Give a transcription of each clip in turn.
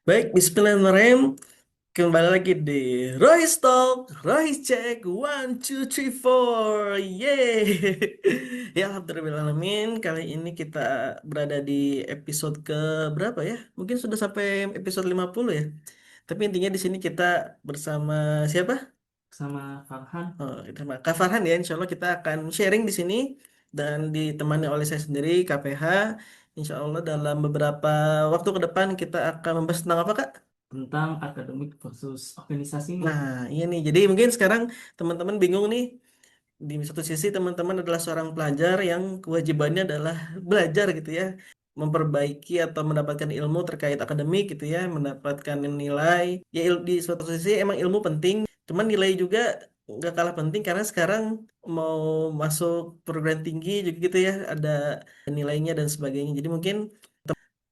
Baik, Bismillahirrahmanirrahim. Kembali lagi di Royce Talk, Royce Check, one, two, three, four, yeay. Ya, alhamdulillahalamin. Kali ini kita berada di episode ke berapa ya? Mungkin sudah sampai episode 50 ya. Tapi intinya di sini kita bersama siapa? Sama Farhan. Oh, sama Kak Farhan ya. Insya Allah kita akan sharing di sini dan ditemani oleh saya sendiri, KPH. Insya Allah dalam beberapa waktu ke depan kita akan membahas tentang apa, Kak? Tentang akademik versus organisasi nih. Nah, iya nih. Jadi mungkin sekarang teman-teman bingung nih. Di satu sisi teman-teman adalah seorang pelajar yang kewajibannya adalah belajar gitu ya. Memperbaiki atau mendapatkan ilmu terkait akademik gitu ya. Mendapatkan nilai. Ya di suatu sisi emang ilmu penting. Cuman nilai juga nggak kalah penting karena sekarang mau masuk perguruan tinggi juga gitu ya. Ada nilainya dan sebagainya. Jadi mungkin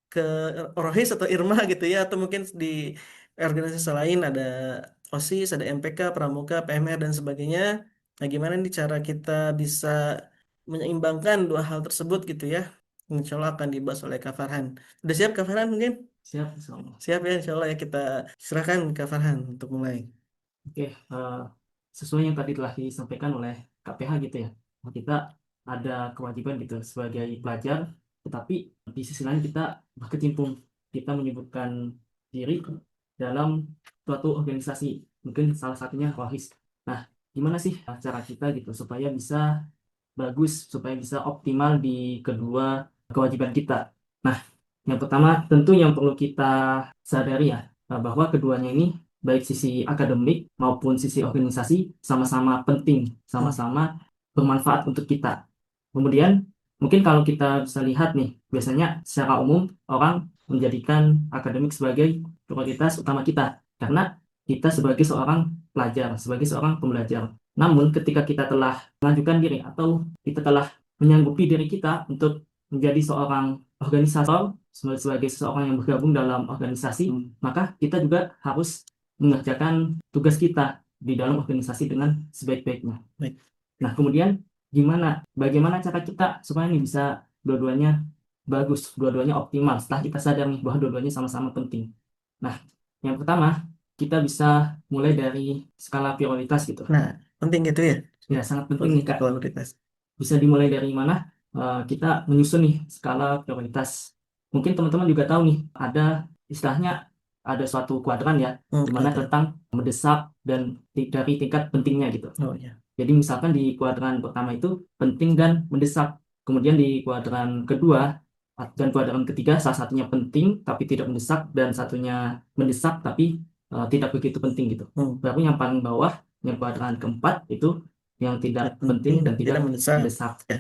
ke Rohis atau Irma gitu ya atau mungkin di organisasi lain ada OSIS, ada MPK, Pramuka, PMR dan sebagainya. Nah, gimana nih cara kita bisa menyeimbangkan dua hal tersebut gitu ya? Insya Allah akan dibahas oleh Kak Farhan. Udah siap Kak Farhan mungkin? Siap, insyaallah. Siap ya Insya Allah ya kita serahkan Kak Farhan untuk mulai. Oke, sesuai yang tadi telah disampaikan oleh KPH gitu ya. Kita ada kewajiban gitu sebagai pelajar, tetapi di sisi lain kita berkecimpung, kita menyebutkan diri dalam suatu organisasi. Mungkin salah satunya Rohis. Nah, gimana sih cara kita gitu supaya bisa bagus, supaya bisa optimal di kedua kewajiban kita? Nah, yang pertama tentu yang perlu kita sadari ya, bahwa keduanya ini baik sisi akademik maupun sisi organisasi sama-sama penting, Hmm. sama-sama bermanfaat untuk kita. Kemudian mungkin kalau kita bisa lihat nih, biasanya secara umum orang menjadikan akademik sebagai prioritas utama kita karena kita sebagai seorang pelajar, sebagai seorang pembelajar. Namun ketika kita telah mengajukan diri atau kita telah menyanggupi diri kita untuk menjadi seorang organisator, sebagai seseorang yang bergabung dalam organisasi, maka kita juga harus mengerjakan tugas kita di dalam organisasi dengan sebaik-baiknya. Baik. Nah, kemudian bagaimana cara kita supaya ini bisa dua-duanya bagus, dua-duanya optimal setelah kita sadar nih bahwa dua-duanya sama-sama penting. Nah, yang pertama, kita bisa mulai dari skala prioritas gitu. Nah, penting gitu ya. Ya, sangat penting nih, Kak. Prioritas. Bisa dimulai dari mana? Kita menyusun nih skala prioritas. Mungkin teman-teman juga tahu nih, ada istilahnya ada suatu kuadran ya, di mana Kelihatan. tentang mendesak dan dari tingkat pentingnya gitu. Oh ya. Jadi misalkan di kuadran pertama itu penting dan mendesak. Kemudian di kuadran kedua dan kuadran ketiga salah satunya penting tapi tidak mendesak dan satunya mendesak tapi tidak begitu penting gitu. Hmm. Baru yang paling bawah, yang kuadran keempat itu yang tidak Tidak penting penting, dan tidak tidak mendesak. mendesak. Ya.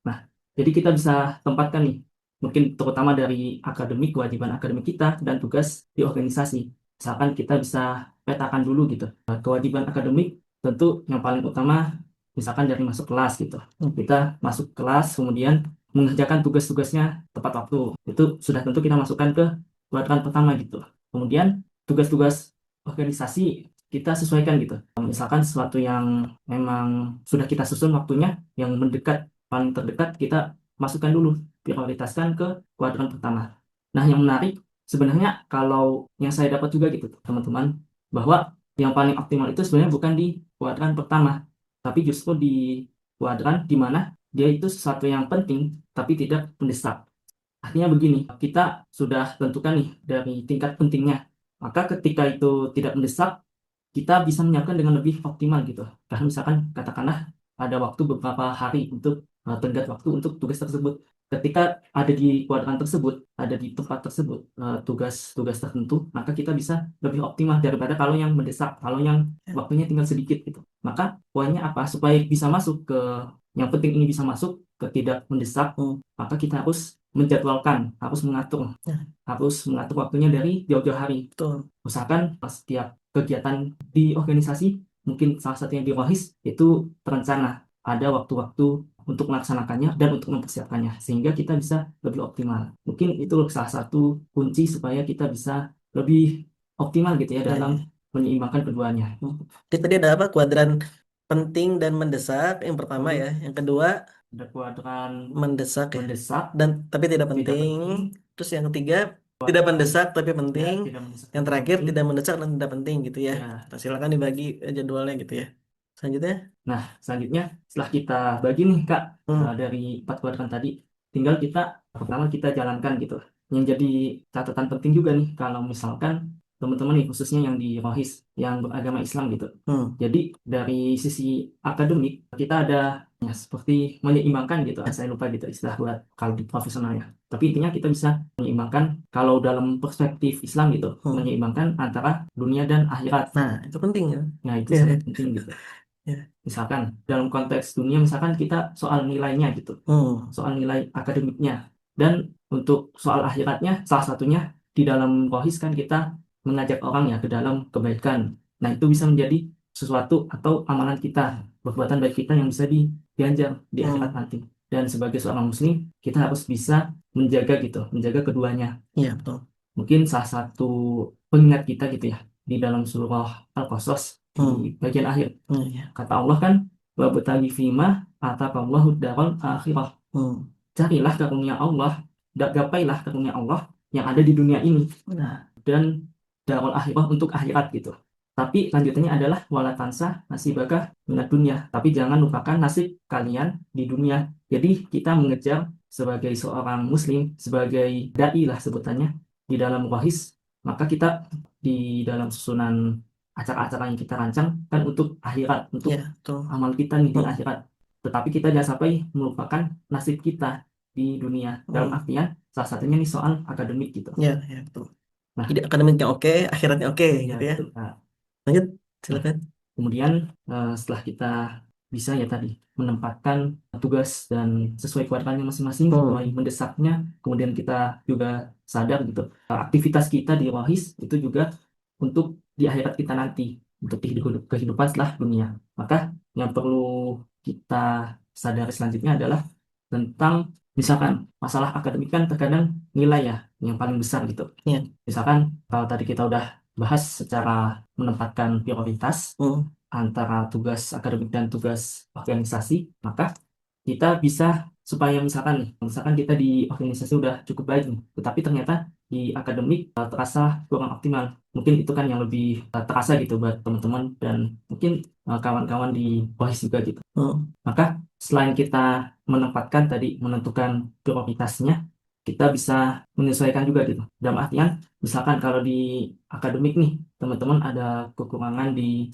Nah, jadi kita bisa tempatkan nih, mungkin terutama dari akademik, kewajiban akademik kita dan tugas di organisasi. Misalkan kita bisa petakan dulu gitu. Kewajiban akademik tentu yang paling utama, misalkan dari masuk kelas gitu. Hmm. Kita masuk kelas, kemudian mengerjakan tugas-tugasnya tepat waktu. Itu sudah tentu kita masukkan ke kuadran pertama gitu. Kemudian tugas-tugas organisasi kita sesuaikan gitu. Misalkan sesuatu yang memang sudah kita susun waktunya, yang mendekat, paling terdekat, kita masukkan dulu, prioritaskan ke kuadran pertama. Nah, yang menarik sebenarnya kalau yang saya dapat juga gitu, teman-teman, bahwa yang paling optimal itu sebenarnya bukan di kuadran pertama, tapi justru di kuadran di mana dia itu sesuatu yang penting, tapi tidak mendesak. Artinya begini, kita sudah tentukan nih dari tingkat pentingnya. Maka ketika itu tidak mendesak, kita bisa menyiapkan dengan lebih optimal gitu. Karena misalkan katakanlah ada waktu beberapa hari untuk tenggat waktu untuk tugas tersebut. Ketika ada di kuadran tersebut, ada di tempat tersebut tugas-tugas tertentu, maka kita bisa lebih optimal daripada kalau yang mendesak, kalau yang waktunya tinggal sedikit gitu. Maka poinnya apa? Supaya bisa masuk ke yang penting ini bisa masuk ke tidak mendesak, Hmm. maka kita harus menjadwalkan, Nah, harus mengatur waktunya dari jauh-jauh hari. betul. Usahakan pas setiap kegiatan di organisasi, mungkin salah satunya di Rohis, itu terencana. Ada waktu-waktu untuk melaksanakannya dan untuk mempersiapkannya, sehingga kita bisa lebih optimal. Mungkin itu salah satu kunci supaya kita bisa lebih optimal gitu ya Ya, dalam ya. menyeimbangkan keduanya. Hmm. Jadi tadi ada apa? Kuadran penting dan mendesak. Yang pertama Lalu ya. Yang kedua ada kuadran mendesak ya. mendesak, Dan tapi tidak tidak penting. penting, Terus yang ketiga Tidak mendesak tapi Ya, penting. tidak mendesak Yang tapi terakhir penting. tidak mendesak dan tidak penting gitu ya. Ya. Nah, silakan dibagi jadwalnya gitu ya. Selanjutnya. Nah, selanjutnya setelah kita bagi nih Kak, Hmm. dari 4 kuadran tadi, tinggal kita pertama kita jalankan gitu. Yang jadi catatan penting juga nih kalau misalkan teman-teman nih khususnya yang di Rohis, yang beragama Islam gitu. Hmm. Jadi dari sisi akademik kita ada ya, seperti menyeimbangkan gitu. Saya lupa gitu istilah buat kalau di profesionalnya. Tapi intinya kita bisa menyeimbangkan kalau dalam perspektif Islam gitu, Hmm. menyeimbangkan antara dunia dan akhirat. Nah, itu penting ya. Nah, itu Ya, ya. sangat penting gitu. Ya. Misalkan dalam konteks dunia, misalkan kita soal nilainya gitu, Hmm. soal nilai akademiknya. Dan untuk soal akhiratnya, salah satunya di dalam Rohis kan kita mengajak orang ya ke dalam kebaikan. Nah, itu bisa menjadi sesuatu atau amalan kita, perbuatan baik kita yang bisa diganjar di akhirat Hmm. nanti. Dan sebagai seorang muslim, kita harus bisa menjaga gitu, menjaga keduanya. Iya, betul. Mungkin salah satu pengingat kita gitu ya, di dalam surah Al-Qasas, di Hmm. bagian akhir. Iya. Kata Allah kan, wabtaghi fima ataqallahu daral akhirah. Hmm. Carilah karunia Allah, gapailah karunia Allah yang ada di dunia ini. Nah, Dan darul akhirah untuk akhirat gitu. Tapi lanjutannya adalah wala tansa nasibaka minat dunia. Tapi jangan lupakan nasib kalian di dunia. Jadi kita mengejar sebagai seorang muslim, sebagai dai lah sebutannya di dalam wahis, maka kita di dalam susunan acara-acara yang kita rancang kan untuk akhirat, untuk ya, betul. amal kita nih di Hmm. akhirat. Tetapi kita jangan sampai melupakan nasib kita di dunia. Dalam Hmm. artian salah satunya nih soal akademik gitu. Ya, ya, betul. Nah, Jadi akademiknya oke, akhiratnya oke ya gitu ya. betul. Nah, Lanjut, nah, silakan. kemudian setelah kita bisa ya tadi menempatkan tugas dan sesuai kuadrannya masing-masing, sesuai Hmm. mendesaknya, kemudian kita juga sadar gitu. Aktivitas kita di Rohis itu juga untuk di akhirat kita nanti, untuk kehidupan setelah dunia. Maka yang perlu kita sadari selanjutnya adalah tentang misalkan masalah akademik kan terkadang nilai ya yang paling besar gitu. Ya. Misalkan kalau tadi kita udah bahas secara menempatkan prioritas Hmm. antara tugas akademik dan tugas organisasi, maka kita bisa supaya misalkan kita di organisasi udah cukup baik nih, tetapi ternyata di akademik terasa kurang optimal. Mungkin itu kan yang lebih terasa gitu buat teman-teman dan mungkin kawan-kawan di OHIS juga gitu. Hmm. Maka selain kita menempatkan tadi, menentukan prioritasnya, kita bisa menyesuaikan juga gitu. Dalam artian, misalkan kalau di akademik nih, teman-teman ada kekurangan di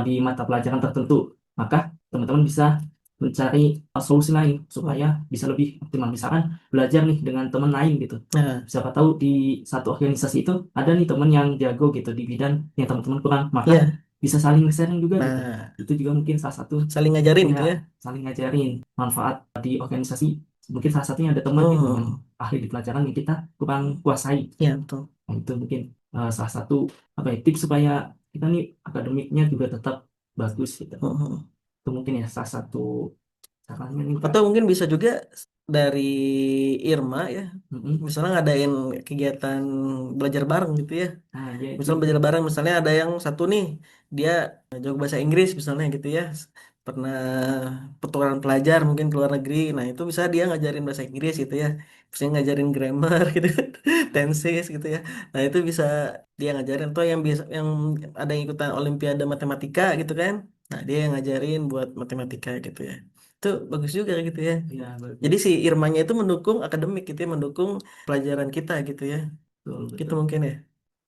di mata pelajaran tertentu, maka teman-teman bisa mencari solusi lain supaya Hmm. bisa lebih optimal. Misalkan belajar nih dengan teman lain gitu. Nah, Siapa tahu di satu organisasi itu ada nih teman yang jago gitu di bidang yang teman-teman kurang, maka ya. bisa saling sharing juga gitu. Nah, Itu juga mungkin salah satu saling ngajarin ya gitu ya. saling ngajarin manfaat di organisasi. Mungkin salah satunya ada teman gitu yang Hmm. ahli di pelajaran yang kita kurang kuasai. Ya, betul. Nah, itu mungkin salah satu apa ya tips supaya kita nih akademiknya juga tetap bagus gitu. Hmm. Itu mungkin ya salah satu caranya nih Kak. Atau mungkin bisa juga dari Irma ya, Mm-mm. misalnya ngadain kegiatan belajar bareng gitu ya. Nah ya itu Misalnya mungkin belajar bareng, misalnya ada yang satu nih, dia jago bahasa Inggris misalnya gitu ya. Pernah pertukaran pelajar mungkin ke luar negeri. Nah, itu bisa dia ngajarin bahasa Inggris gitu ya. Bisa ngajarin grammar gitu kan. Tenses gitu ya. Nah, itu bisa dia ngajarin atau yang bisa yang ada yang ikutan olimpiade matematika gitu kan. Nah, dia yang ngajarin buat matematika gitu ya. Itu bagus juga gitu ya. ya Jadi bagus. si Irmanya itu mendukung akademik gitu ya, mendukung pelajaran kita gitu ya. Betul, Gitu betul. mungkin ya.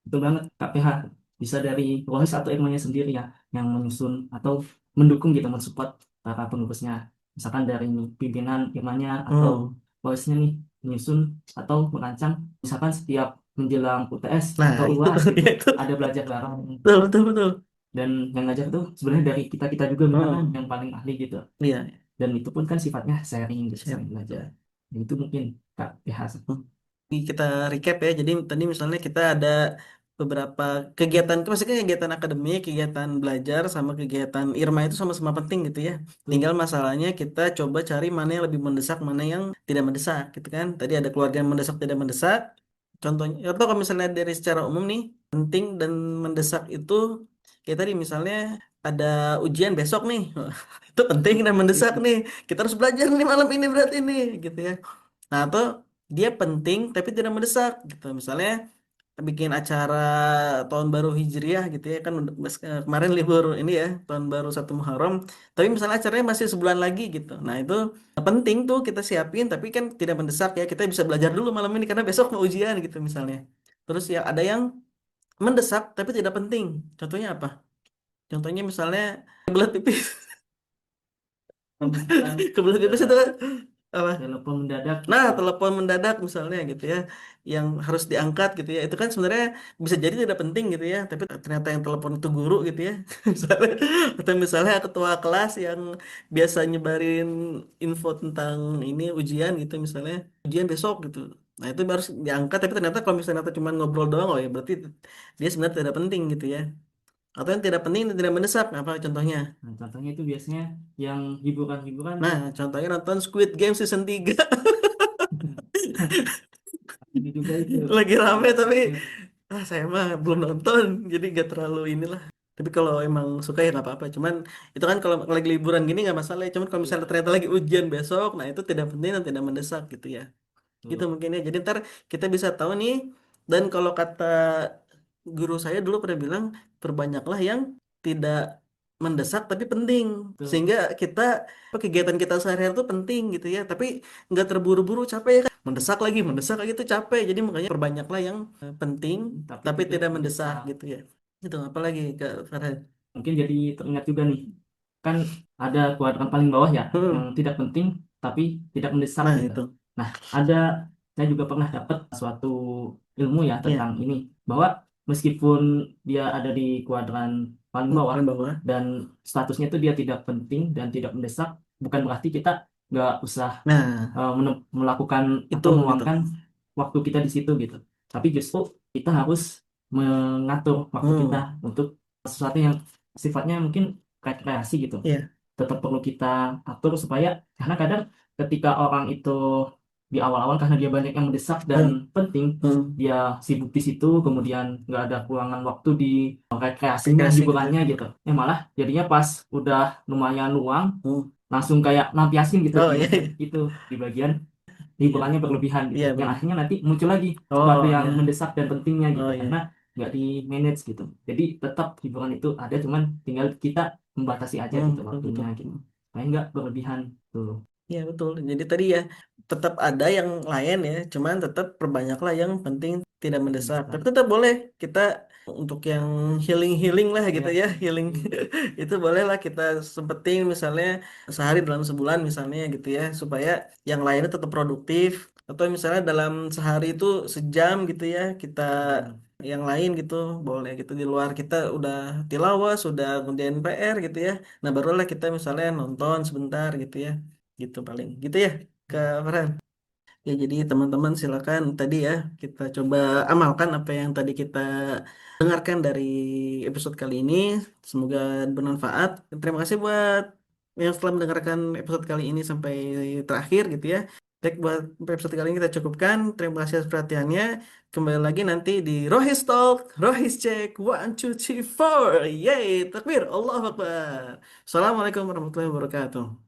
Betul banget KPH bisa dari Rohis atau ilmunya sendiri ya yang menyusun atau mendukung gitu mensupport para pengurusnya. Misalkan dari pimpinan ilmunya atau Hmm. Rohisnya nih menyusun atau merancang misalkan setiap menjelang UTS Nah, atau itu UAS gitu ya itu. ada belajar bareng Betul, betul, betul. dan yang ngajar tuh sebenarnya dari kita kita juga misalkan Hmm. yang paling ahli gitu Iya, dan itu pun kan sifatnya sharing gitu siap. sharing belajar. Betul. Dan itu mungkin KPH. Hmm. Jadi kita recap ya. Jadi tadi misalnya kita ada beberapa kegiatan itu maksudnya kegiatan akademik, kegiatan belajar sama kegiatan Irma itu sama-sama penting gitu ya. Tinggal Tuh. masalahnya kita coba cari mana yang lebih mendesak, mana yang tidak mendesak gitu kan. Tadi ada keluarga yang mendesak tidak mendesak. Contohnya atau kalau misalnya dari secara umum nih, penting dan mendesak itu kayak tadi misalnya ada ujian besok nih. Itu penting dan mendesak nih. Kita harus belajar nih malam ini berarti nih gitu ya. Nah, atau dia penting tapi tidak mendesak gitu. Misalnya bikin acara tahun baru Hijriah gitu ya kan kemarin libur ini ya tahun baru 1 Muharram, tapi misalnya acaranya masih sebulan lagi gitu. Nah, itu penting tuh kita siapin tapi kan tidak mendesak ya. Kita bisa belajar dulu malam ini karena besok mau ujian gitu misalnya. Terus ya ada yang mendesak tapi tidak penting. Contohnya apa? Contohnya misalnya kebelet pipis. Pembukaan Kebelet pipis itu apa? telepon mendadak Nah, gitu. telepon mendadak misalnya gitu ya, yang harus diangkat gitu ya. Itu kan sebenarnya bisa jadi tidak penting gitu ya, tapi ternyata yang telepon itu guru gitu ya. Misalnya, atau misalnya ketua kelas yang biasa nyebarin info tentang ini ujian gitu misalnya, ujian besok gitu. Nah, itu harus diangkat, tapi ternyata kalau misalnya ternyata cuma ngobrol doang, oh ya berarti dia sebenarnya tidak penting gitu ya. Atau yang tidak penting dan tidak mendesak, apa contohnya? Nah, contohnya itu biasanya yang hiburan-hiburan Nah, contohnya nonton Squid Game season 3. ini juga itu. Lagi rame tapi Oke, saya mah belum nonton jadi gak terlalu inilah, tapi kalau emang suka ya nggak apa-apa. Cuman itu kan kalau lagi liburan gini nggak masalah ya. Cuman kalau misalnya iya, ternyata lagi ujian besok, nah itu tidak penting dan tidak mendesak gitu ya. Gitu tuh. mungkin ya, jadi ntar kita bisa tahu nih. Dan kalau kata guru saya dulu pernah bilang, perbanyaklah yang tidak mendesak tapi penting, Tuh. sehingga kita kegiatan kita sehari-hari itu penting gitu ya, tapi nggak terburu-buru capek ya kan, mendesak lagi itu capek. Jadi makanya perbanyaklah yang penting Tapi tapi tidak tidak mendesak mendesak. gitu ya. Itu apalagi Kak Farhan? Mungkin jadi teringat juga nih, kan ada kuadran paling bawah ya, yang Hmm. tidak penting tapi tidak mendesak Nah gitu. itu Nah, ada, saya juga pernah dapat suatu ilmu ya ya. tentang ini, bahwa meskipun dia ada di kuadran paling bawah Paling bawah. dan statusnya itu dia tidak penting dan tidak mendesak, bukan berarti kita nggak usah Nah melakukan itu atau gitu. meluangkan waktu kita di situ gitu. Tapi justru kita harus mengatur waktu kita Hmm. untuk sesuatu yang sifatnya mungkin rekreasi gitu. Ya. Tetap perlu kita atur supaya, karena kadang ketika orang itu di awal-awal karena dia banyak yang mendesak dan Hmm. penting, Hmm. dia sibuk di situ, kemudian nggak ada ruangan waktu di rekreasinya, Rekreasi gitu. hiburannya gitu. Malah jadinya pas udah lumayan luang, Hmm. langsung kayak lampiasin gitu Oh di iya. itu di bagian Iya. liburannya berlebihan gitu, Iya yang benar. akhirnya nanti muncul lagi sesuatu Oh yang iya. mendesak dan pentingnya gitu Oh karena iya. nggak di manage gitu. Jadi tetap hiburan itu ada, cuman tinggal kita membatasi aja gitu Betul waktunya betul. gitu supaya nggak berlebihan tuh. Iya betul. Jadi tadi ya tetap ada yang lain ya, cuman tetap perbanyaklah yang penting tidak mendesak. Tapi Mendesak. tetap boleh kita untuk yang healing lah gitu Ya, ya, healing itu boleh lah kita sempetin misalnya sehari dalam sebulan misalnya gitu ya, supaya yang lainnya tetap produktif. Atau misalnya dalam sehari itu sejam gitu ya kita mm, yang lain gitu boleh gitu, di luar kita udah tilawah sudah kemudian PR gitu ya. Nah barulah kita misalnya nonton sebentar gitu ya, gitu paling gitu ya Kak Farhan. Ya jadi teman-teman silakan tadi ya kita coba amalkan apa yang tadi kita dengarkan dari episode kali ini. Semoga bermanfaat. Terima kasih buat yang setelah mendengarkan episode kali ini sampai terakhir gitu ya. Baik, buat episode kali ini kita cukupkan. Terima kasih atas perhatiannya. Kembali lagi nanti di Rohis Talk, Rohis Check, 1, 2, 3, 4. Yeay, takbir, Allah Akbar. Assalamualaikum warahmatullahi wabarakatuh.